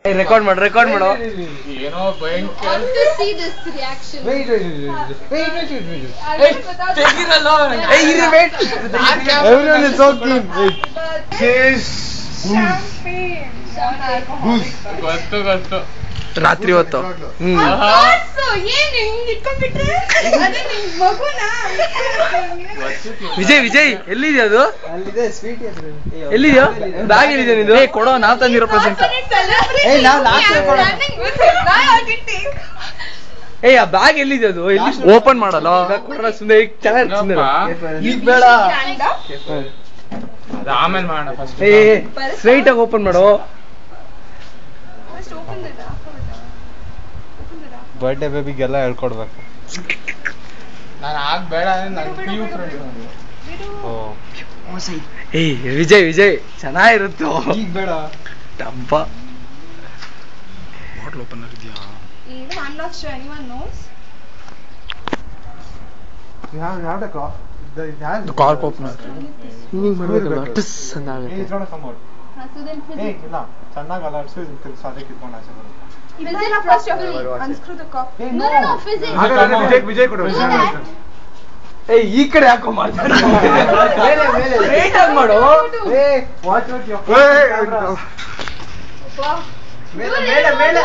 Record ಮಾಡು ಏನೋ ಭಯಂಕರ ಗೊತ್ತು ರಾತ್ರಿ ಹೊತ್ತು ವಿಜಯ್ ಎಲ್ಲಿದೆ ಅದು ಎಲ್ಲಿದ್ಯೋ ಬ್ಯಾಗ್ ಎಲ್ಲಿದೆ ನಿಂದು ಕೊಡೋ ನಾವ್ ತಂದಿರೋ ಪ್ರೆಸೆಂಟ್ ಆ ಬ್ಯಾಗ್ ಎಲ್ಲಿದೆ ಅದು ಎಲ್ಲಿ ಓಪನ್ ಮಾಡಲ್ಲ ಸುಂದರ ಈಗ ಬೇಡ ಆಮೇಲೆ ಮಾಡೋಣ ಫಸ್ಟ್ ಸ್ಟ್ರೈಟ್ ಆಗಿ ಓಪನ್ ಮಾಡೋ ಬರ್ಡೇ ಬೇಬಿಗೆಲ್ಲ ಹೇಳ್ಕೊಡ್ಬೇಕು ನಾನು ಆಗ ಬೇಡ ನನ್ನ PU ಫ್ರೆಂಡ್ ವಿಜಯ್ ಚೆನ್ನಾಗಿರುತ್ತೋ ಈಗ ಬೇಡ ಡಬ್ಬ ಬಾಟ್ಲ್ ಓಪನ್ ಆಗಿದ್ಯಾ I'm not sure anyone knows. The cork opener. Hinge ಮಾಡಬೇಕಲ್ಲ ಟಸ್ ಅಂತ ಆಗುತ್ತೆ. ಇಲ್ಲ ಚೆನ್ನಾಗಿ ಅಲಾಡ್ಸು ಇದನ್ನ ಸಾದೆ ಕಿತ್ಕೊಂಡು ಆಚೆ ಬರುತ್ತೆ. Physics first of all unscrew the cork. No, physics. Vijay ಕೊಡು ಈ ಕಡೆ ಯಾಕೋ ಮಾಡ್ತಾರೆ ಸ್ಟ್ರೈಟ್ ಆಗಿ ಮಾಡು ವಾಚ್ ಮೇಲೆ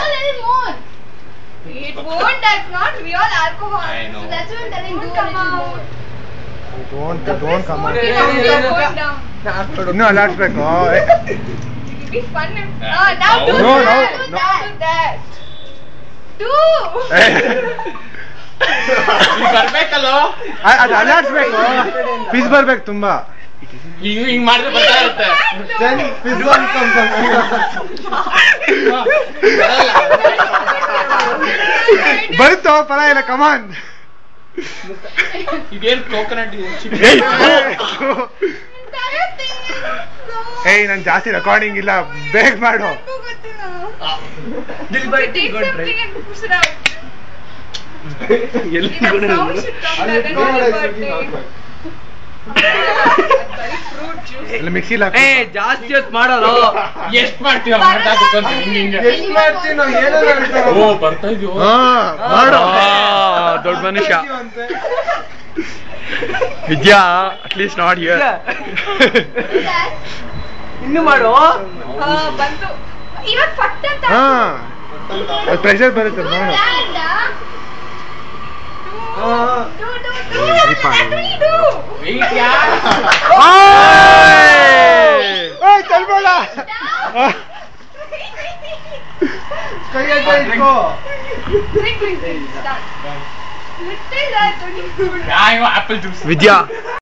It won't, that's not real alcohol. I know. So that's what I'm telling you. don't come out. Going down. ಇನ್ನು ಅಲಾಡ್ಸ್ಬೇಕು It'll be fun. Now do No, that. no. Now do that. Do. ಬರ್ಬೇಕಲ್ಲ ಅದು ಅಲಾಡ್ಸ್ಬೇಕು fees ಬರ್ಬೇಕು ತುಂಬಾ ಹಿಂಗ್ ಮಾಡಿದ್ರೆ ಬರ್ತಾ ಇರುತ್ತೆ fees ಬರುತ್ತೋ ಪರವಾಗಿಲ್ಲ ಕಮಾನ್ ಇದೇನ್ ಕೋಕೋನಟ್ ಏಯ್ ನನ್ ಜಾಸ್ತಿ ರೆಕಾರ್ಡಿಂಗ್ ಇಲ್ಲ ಬೇಗ ಮಾಡು Take something and push it out. Even sound should come that on your birthday. Very fruit juice. ಇಲ್ಲ ಮಿಕ್ಸಿಲ್ ಜಾಸ್ತಿ ಹೊತ್ತು ಮಾಡಲ್ಲ ಎಷ್ಟ್ ಮಾಡ್ತೀವ ಮಾತಾಡ್ಬೇಕು ಹಿಂಗೆ ಎಷ್ಟು ಮಾಡ್ತೀನೋ ಏನೋ ಓ ಬರ್ತಾ ಇದೀವೋ ಮಾಡು ದೊಡ್ಡ ಮನುಷ್ಯ ವಿದ್ಯಾ ಅಟ್ಲೀಸ್ಟ್ ನಾಟ್ ಹಿಯರ್ ಇನ್ನು ಮಾಡು ಬಂತು ಇವಾಗ ಫಟ್ ಅಂತ ಹಾ ಪ್ರೆಷರ್ ಬರುತ್ತೆ ನೋಡು do ವೆಯ್ಟ್ ಯಾ ಏಯ್ ತಳ್ಬೇಡ ಕೈಯಲ್ಲಿ ಇಟ್ಕೋ Drink. Start. Little that. Apple juice Vidya